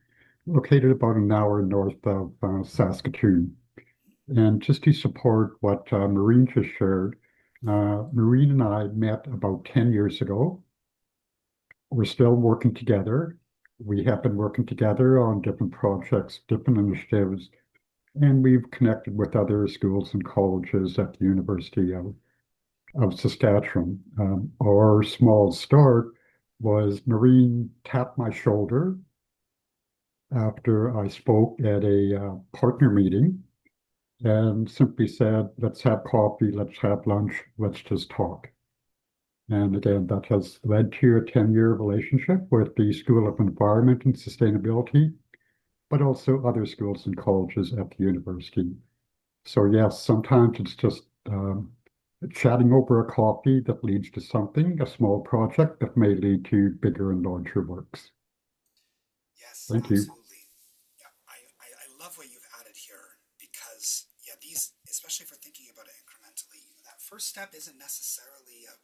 located about an hour north of Saskatoon. And just to support what Maureen just shared, Maureen and I met about 10 years ago. We're still working together. We have been working together on different projects, different initiatives, and we've connected with other schools and colleges at the University of Saskatchewan. Our small start was Maureen tapped my shoulder after I spoke at a partner meeting and simply said, let's have coffee, let's have lunch, let's just talk. And again, that has led to a 10-year relationship with the School of Environment and Sustainability, but also other schools and colleges at the university. So yes, sometimes it's just chatting over a coffee that leads to something, a small project that may lead to bigger and larger works. Yes, Thank you. absolutely. Yeah, I love what you've added here because, yeah, these, especially for thinking about it incrementally, that first step isn't necessarily a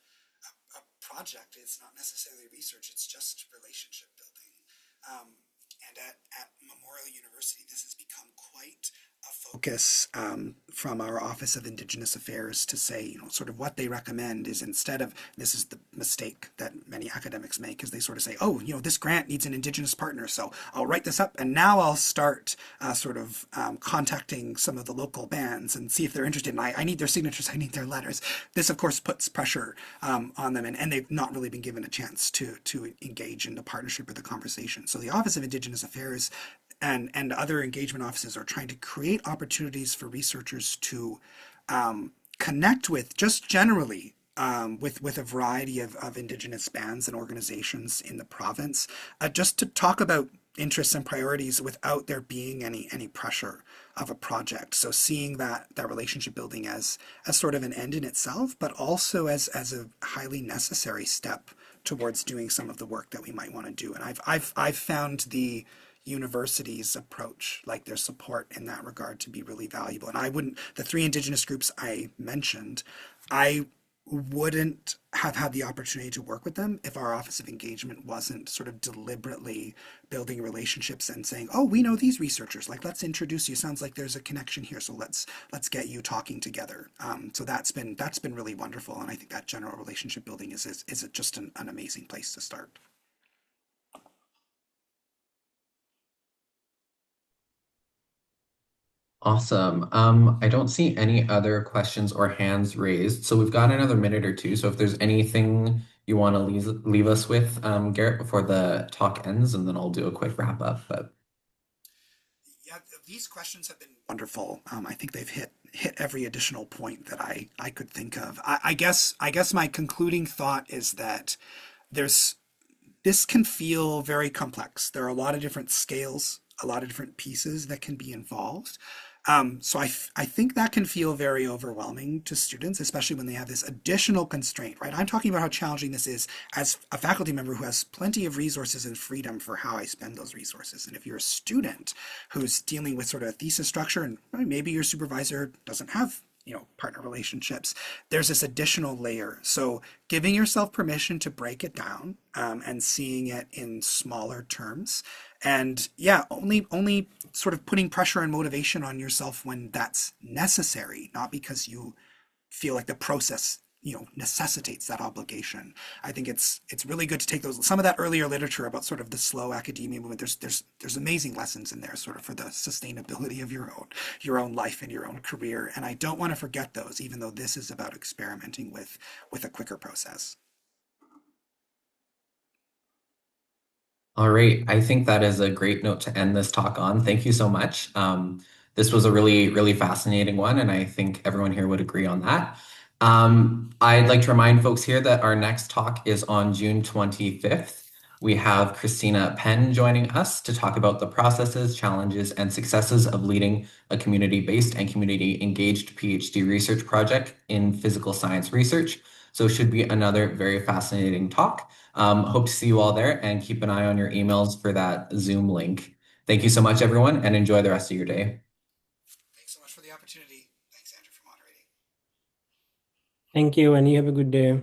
project, it's not necessarily research, it's just relationship building. And at Memorial University, this has become quite a focus from our Office of Indigenous Affairs to say, sort of what they recommend is instead of, this is the mistake that many academics make, is they sort of say, oh, this grant needs an Indigenous partner, so I'll write this up and now I'll start contacting some of the local bands and see if they're interested. And I need their signatures, I need their letters. This, of course, puts pressure on them, and they've not really been given a chance to engage in the partnership or the conversation. So the Office of Indigenous Affairs and other engagement offices are trying to create opportunities for researchers to connect with, just generally, with a variety of Indigenous bands and organizations in the province, just to talk about interests and priorities without there being any pressure of a project. So seeing that relationship building as sort of an end in itself, but also as a highly necessary step towards doing some of the work that we might want to do. And I've found the university's approach, like their support in that regard, to be really valuable. And the three Indigenous groups I mentioned, I wouldn't have had the opportunity to work with them if our Office of Engagement wasn't sort of deliberately building relationships and saying, "Oh, we know these researchers. Like, let's introduce you. Sounds like there's a connection here. So let's get you talking together." So that's been really wonderful, and I think that general relationship building is just an amazing place to start. Awesome. I don't see any other questions or hands raised, so we've got another minute or two. So if there's anything you want to leave us with, Garrett, before the talk ends, and then I'll do a quick wrap up. But Yeah, these questions have been wonderful. I think they've hit every additional point that I could think of. I guess my concluding thought is that there's this can feel very complex. There are a lot of different scales, a lot of different pieces that can be involved. So I think that can feel very overwhelming to students, especially when they have this additional constraint, right? I'm talking about how challenging this is as a faculty member who has plenty of resources and freedom for how I spend those resources. And if you're a student who's dealing with sort of a thesis structure and maybe your supervisor doesn't have partner relationships, there's this additional layer. So giving yourself permission to break it down, and seeing it in smaller terms, and yeah, only sort of putting pressure and motivation on yourself when that's necessary, not because you feel like the process necessitates that obligation. I think it's really good to take those some of that earlier literature about sort of the slow academia movement. There's amazing lessons in there sort of for the sustainability of your own life and your own career, and I don't want to forget those, even though this is about experimenting with a quicker process. all right, I think that is a great note to end this talk on. Thank you so much. This was a really, really fascinating one, and I think everyone here would agree on that. I'd like to remind folks here that our next talk is on June 25th. We have Christina Penn joining us to talk about the processes, challenges, and successes of leading a community-based and community-engaged PhD research project in physical science research. So it should be another very fascinating talk. Hope to see you all there, and keep an eye on your emails for that Zoom link. Thank you so much, everyone, and enjoy the rest of your day. Thanks so much for the opportunity. Thanks, Andrew, for moderating. Thank you, and you have a good day.